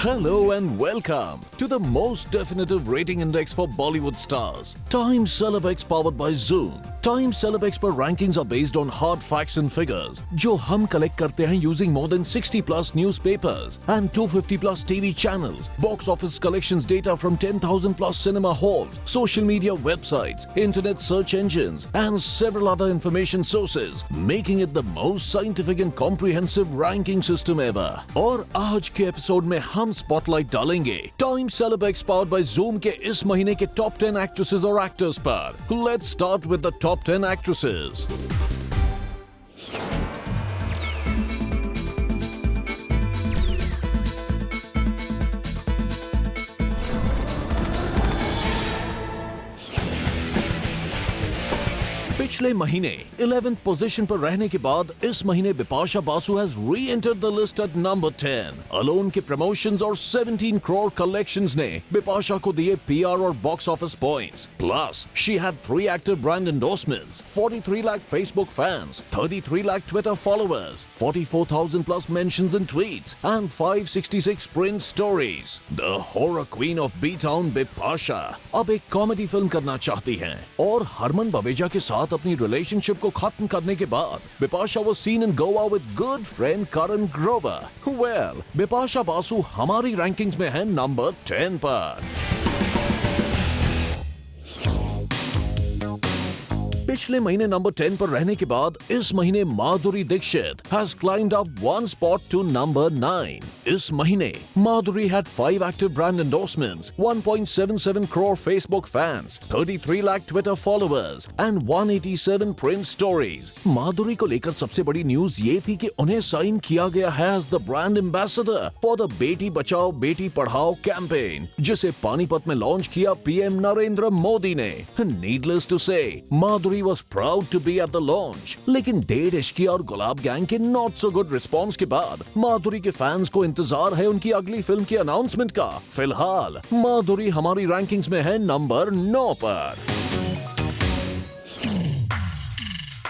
Hello and welcome to the most definitive rating index for Bollywood stars, Time Celeb powered by Zoom. Time Celeb पर rankings are based on hard facts and figures, जो हम collect करते हैं using more than 60 plus newspapers and 250 plus TV channels, box office collections data from 10,000 plus cinema halls, social media websites, internet search engines, and several other information sources, making it the most scientific and comprehensive ranking system ever. और आज के episode में हम spotlight डालेंगे time celeb powered by Zoom के इस महीने के टॉप 10 एक्ट्रेसेस और एक्टर्स पर. Let's start with the top 10 actresses. पिछले महीने 11th पोजीशन पर रहने के बाद इस महीने Bipasha Basu has re-entered the list at number 10. Alone के प्रमोशंस और 17 करोड़ कलेक्शंस ने बिपाशा को दिए पीआर और box office points. Plus she had 3 active brand endorsements, 43 lakh Facebook fans, 33 lakh Twitter followers, 44,000 plus mentions in tweets and 566 print stories. The horror queen of B town Bipasha अब एक comedy film करना चाहती हैं और हरमन बवेजा के साथ अपनी रिलेशनशिप को खत्म करने के बाद Bipasha was seen in Goa with good friend Karan Grover. Well, Bipasha Basu हमारी रैंकिंग्स में है नंबर 10 पर. पिछले महीने नंबर 10 पर रहने के बाद इस महीने Madhuri Dixit has climbed up one spot to number 9. इस महीने माधुरी had 5 active brand endorsements, 1.77 crore Facebook fans, 33 lakh Twitter followers and 187 print stories. माधुरी को लेकर सबसे बड़ी न्यूज ये थी कि उन्हें साइन किया गया है as the brand ambassador for the Beti Bachao Beti Padhao campaign, जिसे पानीपत में लॉन्च किया पीएम नरेंद्र मोदी ने. Needless to say, Madhuri was proud to be at the launch. लेकिन डेढ़ इश्की और गुलाब गैंग के नॉट सो गुड रिस्पॉन्स के बाद माधुरी के फैंस को इंतजार है उनकी अगली फिल्म की अनाउंसमेंट का. फिलहाल माधुरी हमारी रैंकिंग्स में है नंबर 9 पर.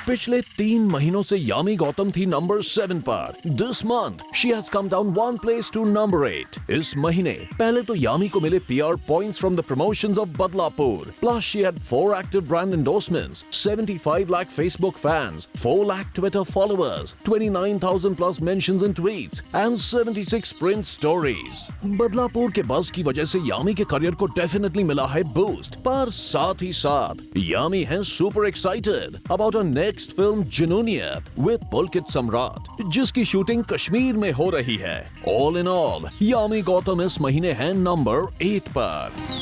पिछले 3 महीनों से यामी गौतम थी नंबर 7 पर. This month she has come down 1 place to number 8. इस महीने पहले तो यामी को मिले PR points from the promotions of Badlapur. Plus she had 4 active brand endorsements, 75 lakh Facebook fans, 4 lakh Twitter followers, 29,000 plus mentions in tweets and 76 print stories. Badlapur के buzz की वजह से यामी के करियर को डेफिनेटली मिला है बूस्ट. पर साथ ही साथ यामी है super excited about a next film Junooniyat with Pulkit Samrat, जिसकी शूटिंग कश्मीर में हो रही है. All in all Yami Gautam इस महीने है नंबर 8 पर.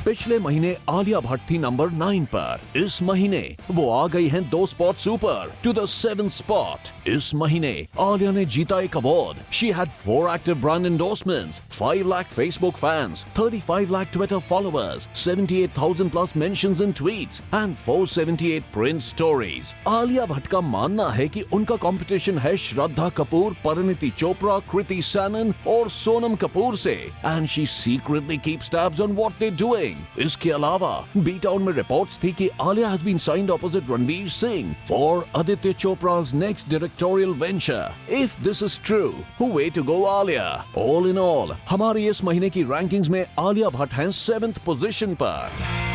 पिछले महीने आलिया भट्ट थी नंबर 9 पर. इस महीने वो आ गई हैं 2 स्पॉट्स ऊपर टू द 7th स्पॉट. इस महीने आलिया ने जीता एक award. She had 4 active brand endorsements, 5 lakh Facebook fans, 35 lakh Twitter followers, 78,000 plus mentions in tweets and 478 print stories. Alia Bhatt का मानना है कि उनका कंपटीशन है श्रद्धा कपूर, परिणीति चोपड़ा, कृति सैनन और सोनम कपूर से. And she secretly keeps tabs on what they doing. इसके अलावा बी टाउन में रिपोर्ट्स थी कि Alia has been signed opposite Ranveer Singh for Aditya Chopra's next directorial venture. If this is true, way to go Alia. All in all, हमारी इस महीने की रैंकिंग्स में आलिया भट्ट हैं 7th पोजीशन पर.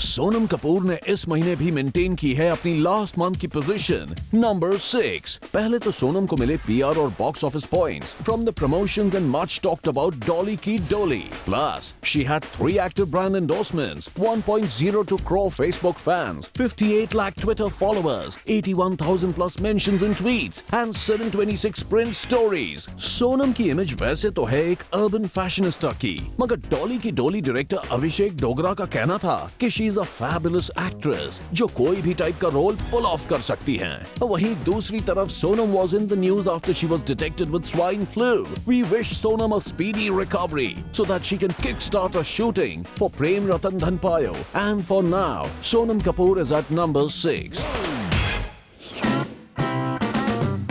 सोनम कपूर ने इस महीने भी मेंटेन की है अपनी लास्ट मंथ की पोजीशन नंबर 6. पहले तो सोनम को मिले पीआर और box office points from the promotions and much talked about Dolly की डोली. Plus she had 3 active brand endorsements, 1.02 crore Facebook fans, 58 lakh Twitter followers, 81,000 plus mentions in tweets and 726 print stories. Sonam की image वैसे तो है एक urban fashionista की, मगर डॉली की डोली डायरेक्टर अभिषेक डोगरा का कहना था कि she is a fabulous actress जो कोई भी टाइप का रोल पुल ऑफ कर सकती हैं. वहीं दूसरी तरफ Sonam was in the news after she was detected with swine flu. We wish Sonam a speedy recovery so that she can kick start a shooting for Prem Ratan Dhan Payo. And for now Sonam Kapoor is at number 6.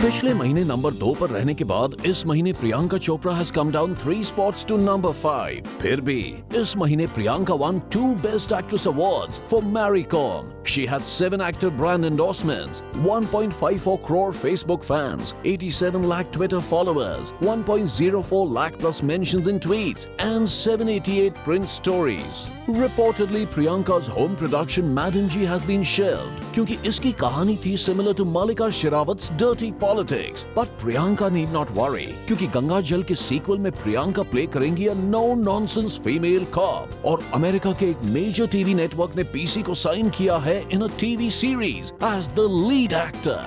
पिछले महीने number 2 पर रहने के बाद इस महीने Priyanka Chopra has come down 3 spots to number 5. फिर भी इस महीने Priyanka won 2 Best Actress awards for Mary Kom. She had 7 active brand endorsements, 1.54 crore Facebook fans, 87 lakh Twitter followers, 1.04 lakh plus mentions in tweets, and 788 print stories. Reportedly, Priyanka's home production Madam Ji has been shelved क्योंकि इसकी कहानी थी similar to Malika Sherawat's Dirty Politics. But Priyanka need not worry क्योंकि गंगा जल के sequel में Priyanka play करेंगी a no-nonsense female cop और अमेरिका के एक मेजर टीवी नेटवर्क ने पीसी को साइन किया है in a TV series as the lead actor.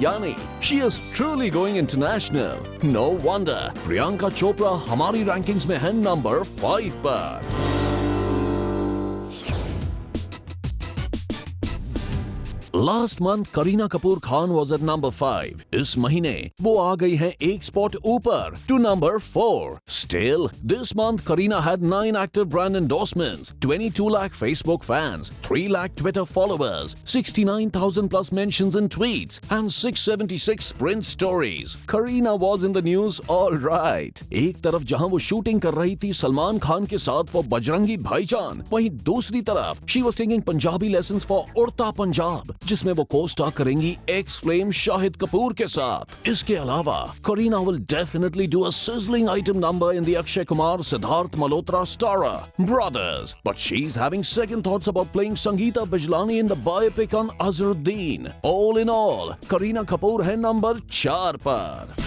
यानी she is truly going international. No wonder Priyanka Chopra हमारी रैंकिंग्स में है नंबर 5 पर. Last month, Kareena Kapoor Khan was at number 5. इस महीने वो आ गई हैं एक स्पॉट ऊपर to number 4. Still, this month Kareena had 9 active brand endorsements, 22 lakh Facebook fans, 3 lakh Twitter followers, 69,000 plus mentions in tweets, and 676 sprint stories. Kareena was in the news all right. एक तरफ जहां वो shooting कर रही थी सलमान खान के साथ for Bajrangi भाईजान, वहीं दूसरी तरफ she was taking Punjabi lessons for उड़ता पंजाब, जिसमें वो को-स्टार करेंगी एक्स फ्लेम शाहिद कपूर के साथ. इसके अलावा Kareena will definitely do a sizzling item number in the Akshay Kumar Siddharth Malhotra starrer Brothers, but she's having second thoughts about playing Sangeeta Bijlani in the biopic on Azharuddin. All in all, Kareena Kapoor है number 4 पर.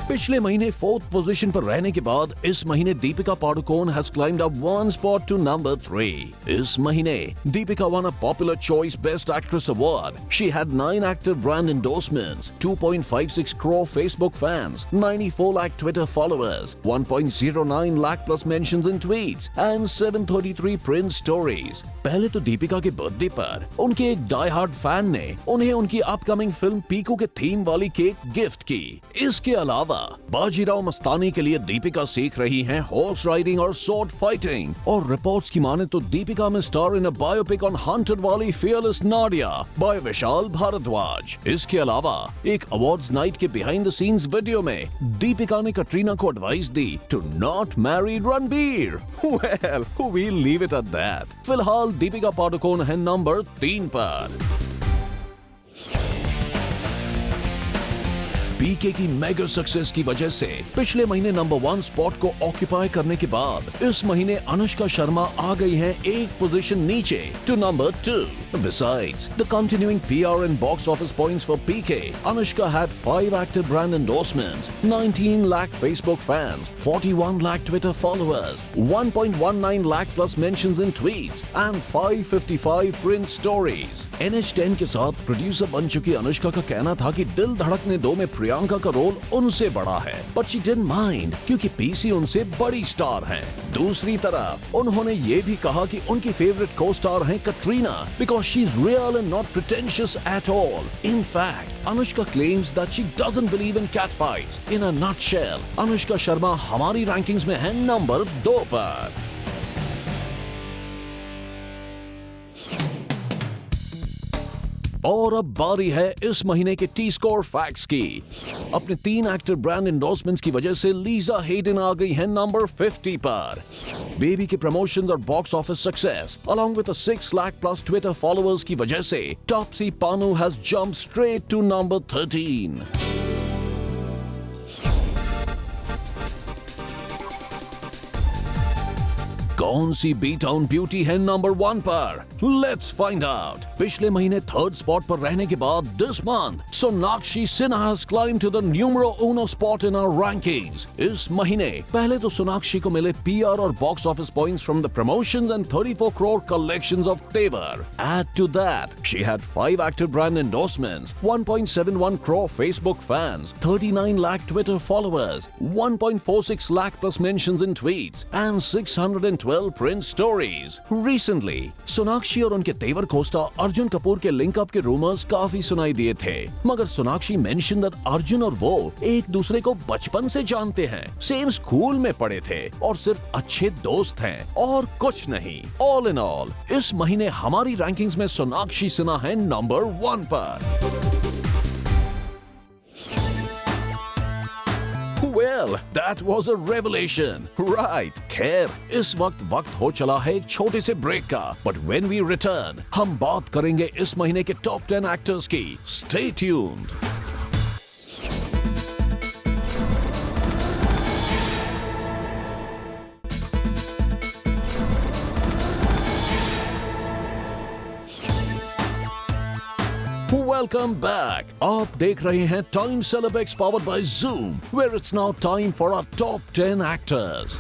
पिछले महीने 4th position पर रहने के बाद इस महीने Deepika Padukone has climbed up 1 spot to number 3. इस महीने Deepika won a Popular Choice Best Actress award. She had 9 active brand endorsements, 2.56 crore Facebook fans, 94 lakh Twitter followers, 1.09 lakh plus mentions in tweets, and 733 print stories. पहले तो दीपिका के birthday पर उनके एक die hard fan ने उन्हें उनकी अपकमिंग फिल्म पीकू के थीम वाली केक गिफ्ट की. इसके अलावा बाजीराव मस्तानी के लिए दीपिका सीख रही हैं हॉर्स राइडिंग और स्वॉर्ड फाइटिंग, और रिपोर्ट्स की माने तो Deepika may star in a biopic on Hunterwali fearless Nadia by Vishal Bhardwaj. इसके अलावा एक अवार्ड्स नाइट के बिहाइंड द सीन्स वीडियो में दीपिका ने कटरीना को एडवाइस दी to not marry Ranbir. Well, we leave it at that. फिलहाल दीपिका पाडुकोन है नंबर 3 पर. पीके की मेगा सक्सेस की वजह से पिछले महीने नंबर 1 स्पॉट को ऑक्यूपाई करने के बाद इस महीने अनुष्का शर्मा आ गई हैं एक पोजीशन नीचे to number 2. Besides the continuing PR and box office points for PK, Anushka had 5 active brand endorsements, 19 lakh Facebook fans, 41 lakh Twitter followers, 1.19 lakh plus mentions in tweets, and 555 print stories. NH10 के साथ producer बन चुकी अनुष्का का कहना था कि दिल धड़कने दो में प्रियंका का रोल उनसे बड़ा है, but she didn't mind क्योंकि पीसी उनसे बड़ी स्टार हैं. दूसरी तरफ उन्होंने ये भी कहा कि उनकी फेवरेट को स्टार हैं Katrina because she's real and not pretentious at all. In fact, Anushka claims that she doesn't believe in catfights. In a nutshell, Anushka Sharma हमारी रैंकिंग्स में है नंबर 2 पर. और अब बारी है इस महीने के टी स्कोर फैक्ट्स की. अपने 3 एक्टिव ब्रांड एंडोर्समेंट्स की वजह से लीजा हेडन आ गई है नंबर 50 पर. बेबी के प्रमोशन और box office success along with a 6 lakh plus Twitter followers की वजह से Taapsee Pannu has jumped straight to number 13. कौन सी बी टाउन ब्यूटी है नंबर 1 पर? Let's find out. पिछले महीने 3rd स्पॉट पर रहने के बाद this month Sonakshi Sinha has climbed to the numero 1 spot in our rankings. इस महीने पहले तो सोनाक्षी को मिले PR और box office points from the promotions and 34 crore collections of Tevar. Add to that, she had 5 active brand endorsements, 1.71 crore Facebook fans, 39 lakh Twitter followers, 1.46 lakh plus mentions in tweets, and 620 12 Prince Stories. Recently, Sonakshi और उनके तेवर Costa Arjun Kapoor के link up के rumours काफी सुनाई दिए थे, मगर सोनाक्षी मेंशन दैट अर्जुन और वो एक दूसरे को बचपन से जानते हैं, सेम स्कूल में पढ़े थे और सिर्फ अच्छे दोस्त हैं और कुछ नहीं। ऑल इन ऑल, इस महीने हमारी रैंकिंग्स में सोनाक्षी सिन्हा है नंबर 1 पर। Well, that was a revelation, right? खैर, इस वक्त हो चला है एक छोटे से ब्रेक का, but when we return, हम बात करेंगे इस महीने के टॉप 10 एक्टर्स की। Stay tuned. Welcome back. आप देख रहे हैं time celebs powered by Zoom, where it's now time for our top 10 actors.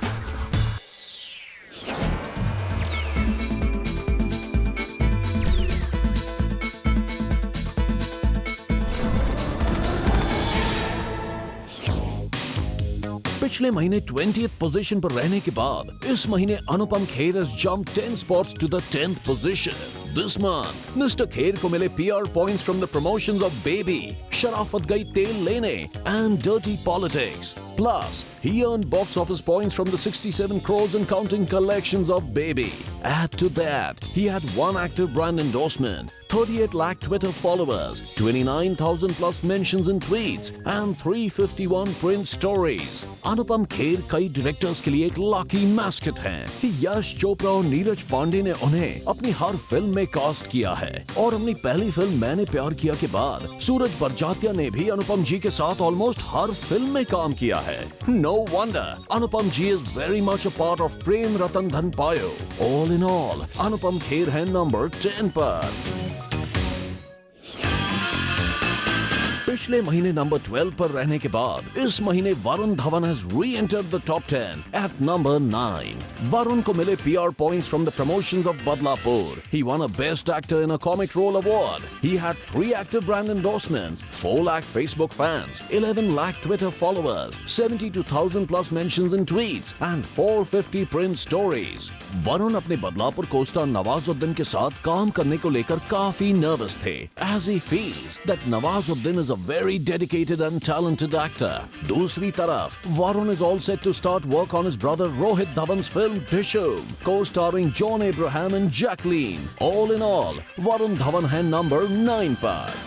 पिछले महीने 20th पोजीशन पर रहने के बाद इस महीने Anupam Kher has jumped 10 spots to the 10th position. This month, Mr. Kher को मिले PR points from the promotions of Baby, शराफत गई तेल लेने and Dirty Politics. Plus, he earned box office points from the 67 crores and counting collections of Baby. Add to that, he had one active brand endorsement, 38 lakh Twitter followers, 29,000 plus mentions in tweets, and 351 print stories. Anupam Kher कई directors के लिए एक lucky mascot हैं। यश चोपड़ा और नीरज पांडे ने उन्हें अपनी हर film में कास्ट किया है और अपनी पहली फिल्म मैंने प्यार किया के बाद सूरज बरजात्या ने भी अनुपम जी के साथ ऑलमोस्ट हर फिल्म में काम किया है। No wonder Anupam ji is very much a part of प्रेम रतन धन पायो। All in all, Anupam Kher है नंबर 10 पर। पिछले महीने नंबर 12 पर रहने के बाद इस महीने Varun Dhawan has re-entered the top 10 at number 9. Varun को मिले PR points from the promotions of Badlapur. He won a Best Actor in a Comic Role award. He had 3 active brand endorsements, 4 lakh Facebook fans, 11 lakh Twitter followers, 72,000 plus mentions in tweets, and 450 print stories. Varun अपने Badlapur Costa Nawazuddin के साथ काम करने को लेकर काफी nervous थे, as he feels that Nawazuddin is a very dedicated and talented actor. दूसरी तरफ, Varun is all set to start work on his brother Rohit Dhawan's film Dishoom, co-starring John Abraham and Jacqueline. All in all, Varun Dhawan है number 9 पर।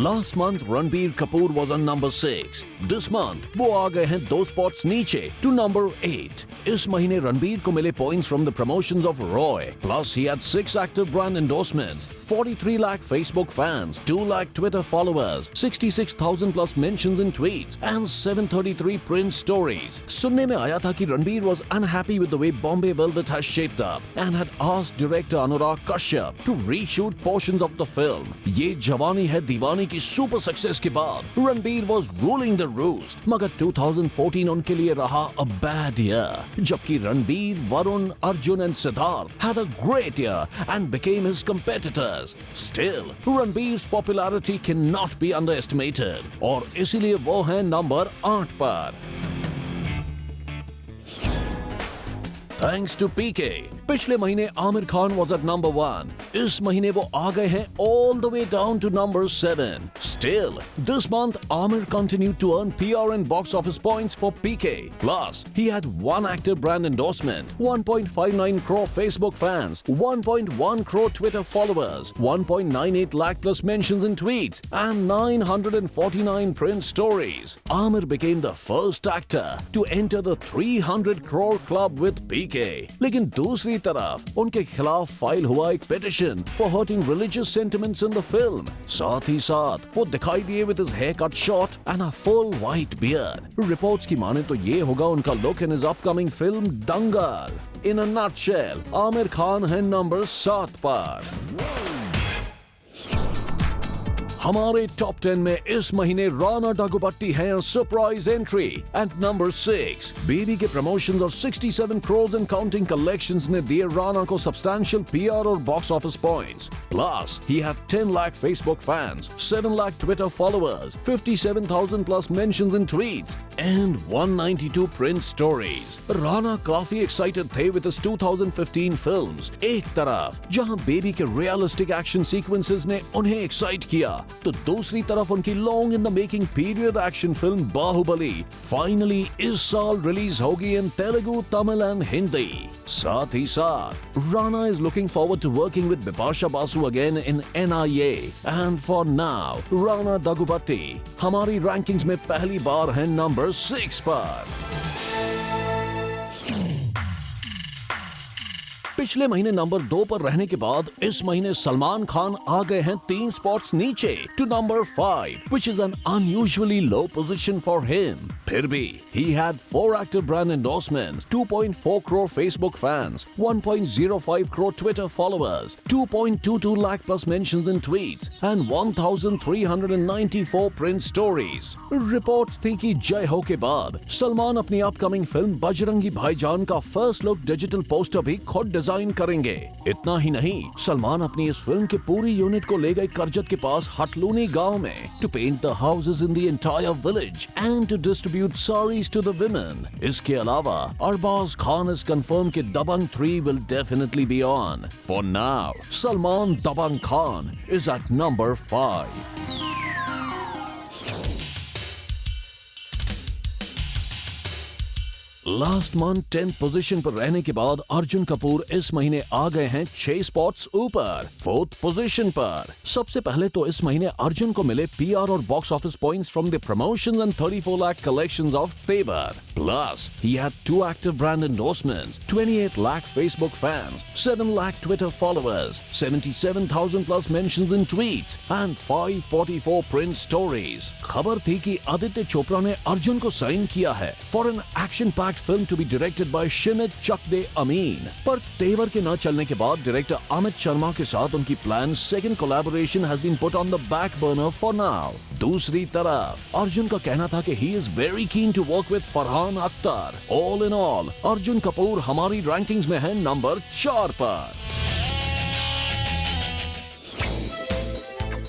Last month, Ranbir Kapoor was on number 6. This month, वो आ गए हैं 2 spots नीचे to number 8. इस महीने रणबीर को मिले points from the promotions of Roy. Plus, he had 6 active brand endorsements, 43 lakh Facebook fans, 2 lakh Twitter followers, 66,000 plus mentions in tweets, and 733 print stories. सुनने में आया था कि Ranbir was unhappy with the way Bombay Velvet has shaped up and had asked director Anurag Kashyap to reshoot portions of the film. ये जवानी है दीवानी की super success के बाद Ranbir was ruling the roost, मगर 2014 उनके लिए रहा a bad year, जबकि Ranbir, Varun, Arjun and Siddharth had a great year and became his competitors. Still, Ranbir's popularity cannot be underestimated और इसीलिए वो है नंबर 8 पर। Thanks to PK, पिछले महीने Aamir Khan was at number 1. इस महीने वो आ गए हैं all the way down to number 7. Still, this month Amir continued to earn PR and box office points for PK. Plus, he had 1 active brand endorsement, 1.59 crore Facebook fans, 1.1 crore Twitter followers, 1.98 lakh plus mentions in tweets, and 949 print stories. Amir became the first actor to enter the 300 crore club with PK. लेकिन दूसरी तरफ उनके खिलाफ file हुआ एक petition for hurting religious sentiments in the film. साथ ही साथ वो दिखाई दिए with his hair cut short and a full white beard. Reports की माने तो ये होगा उनका look in his upcoming film Dangal. In a nutshell, Aamir Khan है नंबर 7 पर। हमारे टॉप 10 में इस महीने राणा डग्गुबाती है surprise entry eight number 6। Baby के प्रमोशंस और 67 करोड़ एंड काउंटिंग कलेक्शंस ने दिए राणा को सब्सटैंशियल पीआर और box office points. Plus, he had 10 lakh Facebook fans, 7 lakh Twitter followers, 57,000 plus mentions and tweets, and 192 print stories. Rana काफी एक्साइटेड थे with his 2015 films। एक तरफ जहां बेबी के रियलिस्टिक एक्शन सीक्वेंसेस ने उन्हें एक्साइट किया, तो दूसरी तरफ उनकी long in the making period action film Baahubali finally इस साल रिलीज होगी इन तेलुगु, तमिल एंड हिंदी। साथ ही साथ Rana is looking forward to working with Bipasha Basu again in NIA, and for now Rana Daggubati हमारी रैंकिंग्स में पहली बार है नंबर 6 पर। पिछले महीने नंबर 2 पर रहने के बाद इस महीने सलमान खान आ गए हैं 3 स्पॉट्स नीचे to number 5, which is an unusually low position for him। फिर भी he had 4 active brand endorsements, 2.4 crore Facebook fans, 1.05 crore Twitter followers, 2.22 lakh plus mentions in tweets, and 1,394 print stories। Reports थी कि जय हो के बाद सलमान अपनी अपकमिंग फिल्म बजरंगी भाईजान का फर्स्ट लुक डिजिटल पोस्टर भी खुद डिजाइन करेंगे। इतना ही नहीं, सलमान अपनी इस फिल्म के पूरी यूनिट को ले गए करजत के पास हटलूनी गांव में to paint the houses in the entire village and to distribute saris to the women. इसके अलावा अरबाज खान इज कंफर्म कि Dabangg 3 will definitely be on. For now Salman Dabangg Khan is at number 5। Last month 10th position पर रहने के बाद अर्जुन कपूर इस महीने आ गए हैं 6 स्पॉट्स ऊपर 4th पोजीशन पर। सबसे पहले तो इस महीने अर्जुन को मिले पीआर और box office points from the promotions and 34 lakh collections of तेवर। Plus, he had 2 active brand endorsements, 28 lakh Facebook fans, 7 lakh Twitter followers, 77,000 plus mentions in tweets, and 544 print stories। खबर थी कि आदित्य चोपड़ा ने अर्जुन को साइन किया है for an action-packed film to be directed by Shinit Chakde Amin। पर तेवर के न चलने के बाद डायरेक्टर अमित शर्मा के साथ उनकी plan second collaboration has been put on the back burner for now। दूसरी तरफ अर्जुन का कहना था कि he is very keen to work with Farhan Akhtar. All in all Arjun Kapoor हमारी रैंकिंग्स में है नंबर 4 पर।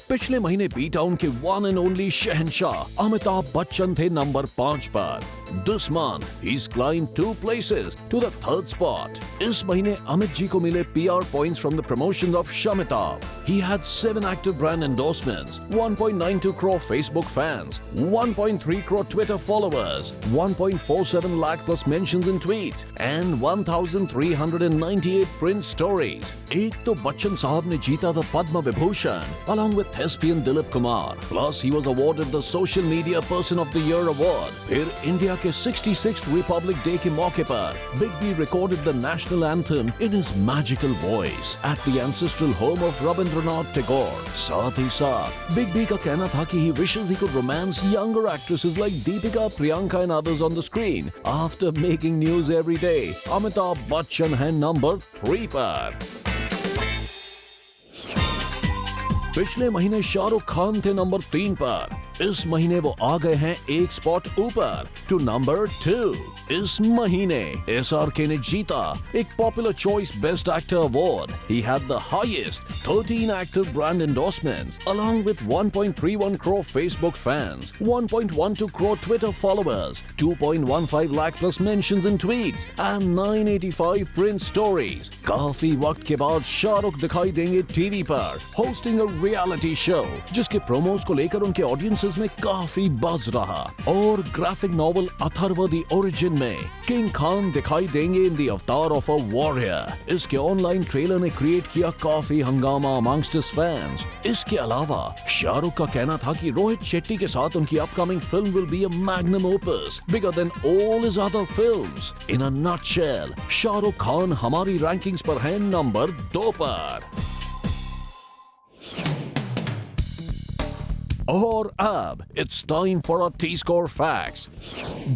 पिछले महीने बी टाउन के वन एंड ओनली शहंशाह अमिताभ बच्चन थे नंबर 5 पर। This month, he's climbed 2 places to the 3rd spot। इस महीने अमित जी को मिले PR points from the promotions of Shamitabh। He had 7 active brand endorsements, 1.92 crore Facebook fans, 1.3 crore Twitter followers, 1.47 lakh plus mentions in tweets, and 1,398 print stories। एक तो बच्चन साहब ने जीता था Padma Vibhushan along with thespian Dilip Kumar। Plus, he was awarded the Social Media Person of the Year award। फिर India के 66th Republic Day के मौके पर Big B recorded the national anthem in his magical voice at the ancestral home of Rabindranath Tagore। साथ ही साथ Big B का कहना था कि he wishes he could romance younger actresses like Deepika, Priyanka and others on the screen after making news every day। Amitabh Bachchan है number 3 पर। पिछले महीने शाहरुख खान थे नंबर 3 पर। इस महीने वो आ गए हैं 1 स्पॉट ऊपर टू नंबर 2। इस महीने SRK ने जीता एक popular choice best actor award. He had the highest 13 active brand endorsements along with 1.31 crore Facebook fans, 1.12 crore Twitter followers, 2.15 lakh plus mentions in tweets and 985 print stories। काफी वक्त के बाद शाहरुख दिखाई देंगे टीवी पर होस्टिंग अ रियलिटी शो जिसके promos को लेकर उनके ऑडियंसेस में काफी बज़ रहा। और graphic novel Atharva the origin में किंग खान दिखाई देंगे इन द अवतार ऑफ अ वॉरियर। इसके ऑनलाइन ट्रेलर ने क्रिएट किया काफी हंगामा अमंगस्ट हिज फैंस। इसके अलावा शाहरुख का कहना था कि रोहित शेट्टी के साथ उनकी upcoming film will be a magnum opus bigger than all his other films. In a nutshell Shahrukh Khan हमारी रैंकिंग्स पर है नंबर 2 पर। और अब it's time for a T score facts.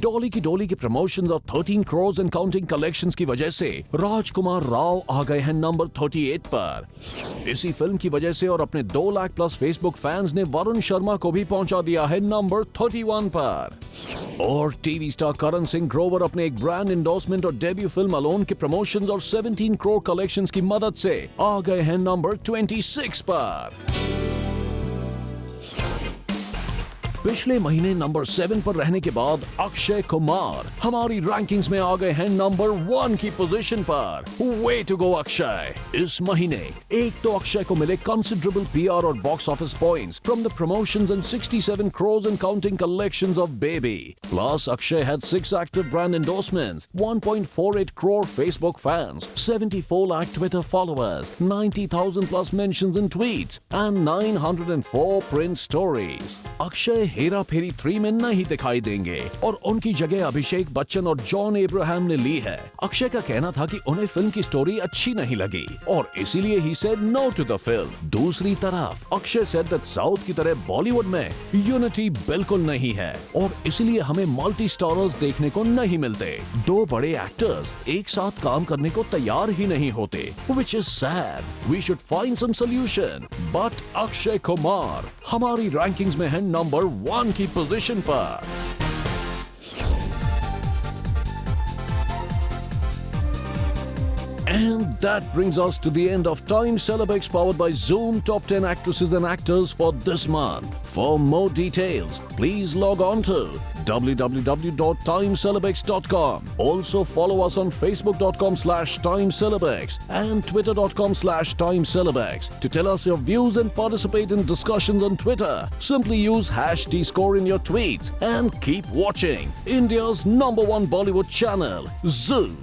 Dolly की प्रमोशंस और 13 करोड़ एंड काउंटिंग कलेक्शंस की वजह से राजकुमार राव आ गए हैं नंबर 38 पर। इसी फिल्म की वजह से और अपने 2 लाख प्लस फेसबुक फैंस ने वरुण शर्मा को भी पहुंचा दिया है नंबर 31 पर। और टीवी स्टार करण सिंह ग्रोवर अपने एक ब्रांड एंडोर्समेंट और डेब्यू फिल्म अलोन के प्रमोशंस और 17 करोड़ कलेक्शंस की मदद से आ गए हैं नंबर 26 पर। पिछले महीने नंबर 7 पर रहने के बाद अक्षय कुमार हमारी रैंकिंग्स में आ गए हैं नंबर 1 की पोजीशन पर। Way to go Akshay. इस महीने एक तो अक्षय को मिले कंसिडरेबल पीआर और box office points from the promotions and 67 crore and counting collections of Baby. Plus Akshay had 6 active brand endorsements, 1.48 crore Facebook fans, 74 lakh Twitter followers, 90,000 plus mentions and tweets, and 904 print stories. Akshay Hera Pheri 3 में नहीं दिखाई देंगे और उनकी जगह अभिषेक बच्चन और John Abraham ने ली है। अक्षय का कहना था कि उन्हें फिल्म की स्टोरी अच्छी नहीं लगी और इसीलिए ही said no to the film. दूसरी तरफ अक्षय सेड दैट साउथ की तरह बॉलीवुड में यूनिटी बिल्कुल नहीं है और इसलिए हमें मल्टी स्टारर्स देखने को नहीं मिलते। 2 बड़े एक्टर्स एक साथ काम करने को तैयार ही नहीं होते, which is sad. We should find some solution. But Akshay Kumar हमारी रैंकिंग्स में है नंबर 1 की पोजीशन पर। And that brings us to the end of Time Celebex powered by Zoom Top 10 Actresses and Actors for this month. For more details, please log on to www.timecelebex.com. Also follow us on facebook.com/timecelebex and twitter.com/timecelebex. To tell us your views and participate in discussions on Twitter, simply use #tscore in your tweets and keep watching India's #1 Bollywood channel, Zoom.